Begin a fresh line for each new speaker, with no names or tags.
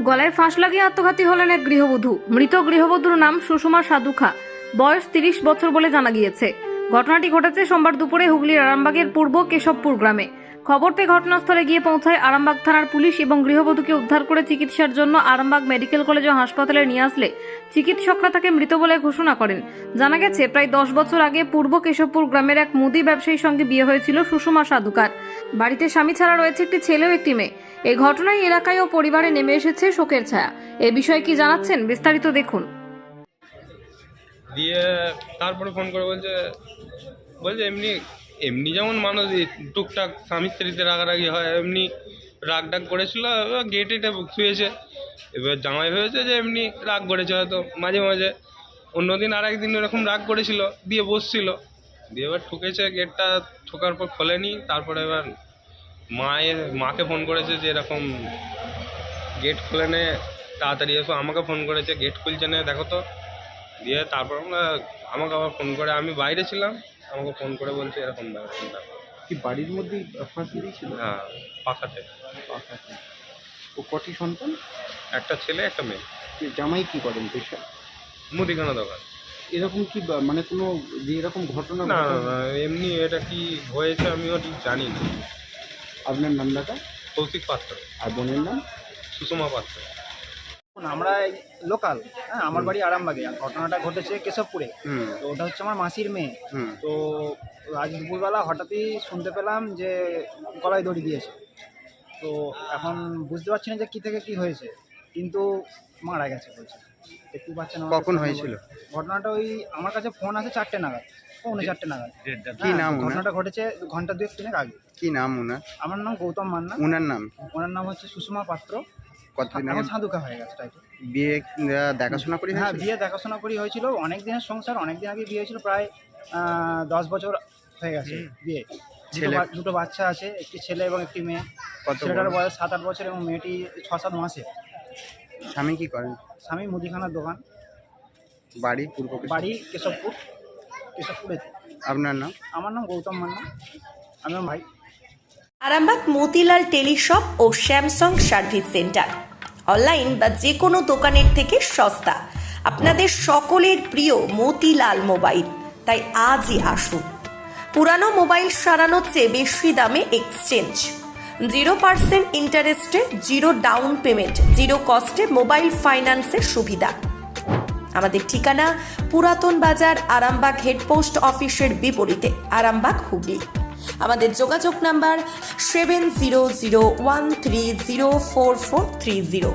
গলায় ফাঁস লাগিয়ে আত্মঘাতী হলেন এক গৃহবধূ। মৃত গৃহবধূর নাম সুষমা সাধুখা, বয়স 30 বছর বলে জানা গিয়েছে। ঘটনাটি ঘটেছে সোমবার দুপুরে হুগলির আরামবাগের পূর্ব কেশবপুর গ্রামে। খবর পেয়ে ঘটনাস্থলে গিয়ে পৌঁছায় আরামবাগ থানার পুলিশ এবং গৃহবধূকে উদ্ধার করে চিকিৎসার জন্য আরামবাগ মেডিকেল কলেজ ও হাসপাতালে নিয়ে আসলে চিকিৎসকরা তাকে মৃত বলে ঘোষণা করেন। জানা গেছে, প্রায় 10 বছর আগে পূর্ব কেশবপুর গ্রামের এক মুদি ব্যবসায়ীর সঙ্গে বিয়ে হয়েছিল সুষমা সাধুকার। বাড়িতে স্বামী ছাড়া রয়েছে একটি ছেলে ও একটি মেয়ে। এই ঘটনায় এলাকায় ও পরিবারে নেমে এসেছে শোকের ছায়া। এ বিষয়ে কি জানাচ্ছেন বিস্তারিত দেখুন।
দিয়ে তারপরে ফোন করে বলছে এমনি এমনি যেমন মানুষ টুকটাক স্বামী স্ত্রীতে রাগারাগি হয়, এমনি রাগ ডাগ করেছিল, গেটে শুয়েছে। এবার জামাই হয়েছে যে এমনি রাগ করেছে হয়তো মাঝে মাঝে। অন্যদিন আর একদিন এরকম রাগ করেছিল, দিয়ে বসছিল, দিয়ে এবার ঠুকেছে। গেটটা ঠোকার পর খোলেনি। তারপরে এবার মাকে ফোন করেছে যে এরকম গেট খুলে নে, তাড়াতাড়ি এসো। আমাকে ফোন করেছে, গেট খুলছে না, দেখো তো। দিয়ে তারপর আমাকে আবার ফোন করে, আমি বাইরে ছিলাম, আমাকে ফোন করে বলছে এরকম ব্যাপারটা।
কি বাড়ির মধ্যেই ফাঁস ছিল?
হ্যাঁ, পাখাতে।
ও কটি সন্তান?
একটা ছেলে একটা মেয়ে।
জামাই কি করেন পেশা?
মুদিখানা দোকান।
এরকম কি মানে কোনো যে এরকম ঘটনা
না না না, এমনি এটা কি হয়েছে আমিও ঠিক জানি না।
আপনার নাম দাদা?
কৌশিক পাত্র।
আর বোনের নাম?
সুষমা পাত্র।
আমরা লোকাল, হ্যাঁ, আমার বাড়ি আরামবাগে। আর ঘটনাটা ঘটেছে কেশবপুরে।
হুম
তো ওটা হচ্ছে আমার মাসির মেয়ে।
হুম
তো আজ দুপুরবেলা হঠাৎই শুনতে পেলাম যে গলায় দড়ি দিয়েছে। তো এখন বুঝতে পারছি না যে কী থেকে কী হয়েছে, কিন্তু মারা গেছে বলছে। একটু বাচ্চা না।
কখন হয়েছিল
ঘটনাটা? ওই আমার কাছে ফোন আছে 4টে নাগাদ, 4:45 নাগাদ।
কি নাম ওনার?
ঘটনাটা ঘটেছে ঘন্টা 2-3 আগে।
কি নাম ওনার?
আমার নাম গৌতম মান্না।
ওনার নাম?
ওনার নাম হচ্ছে সুষমা পাত্র।
কতদিন আগে
এখন সাধুকা হয়ে গেছে টাইটেল।
বিয়ে দেখাশোনা করি?
হ্যাঁ, বিয়ে দেখাশোনা করি হয়েছিল। অনেক দিনের সংসার, অনেক দিন আগে বিয়ে হয়েছিল, প্রায় 10 বছর হয়ে গেছে বিয়ে। দুটো বাচ্চা আছে, একটি ছেলে এবং একটি মেয়ে। ছেলেটার বয়স 7-8 বছর এবং মেয়েটি 6-7 মাসে।
স্বামী কি করেন?
স্বামী মুদিখানার দোকান।
বাড়ি পূর্ব
বাড়ি কেশবপুরে।
আপনার নাম?
আমার নাম গৌতম মান্না, আমি আমার ভাই।
আরামবাগ মতিলাল টেলিশপ ও স্যামসাং সার্ভিস সেন্টার, অনলাইন বা যে কোনো দোকানের থেকে সস্তা। আপনাদের সকলের প্রিয় মতিলাল মোবাইল। তাই আজই আসুন। পুরানো মোবাইল সারানোর চেয়ে বেশি দামে এক্সচেঞ্জ, 0% ইন্টারেস্টে, 0 ডাউন পেমেন্ট, 0 কস্টে মোবাইল ফাইন্যান্সের সুবিধা। আমাদের ঠিকানা পুরাতন বাজার, আরামবাগ হেডপোস্ট অফিসের বিপরীতে, আরামবাগ, হুগলি। আমাদের যোগাযোগ নাম্বার 7001304430।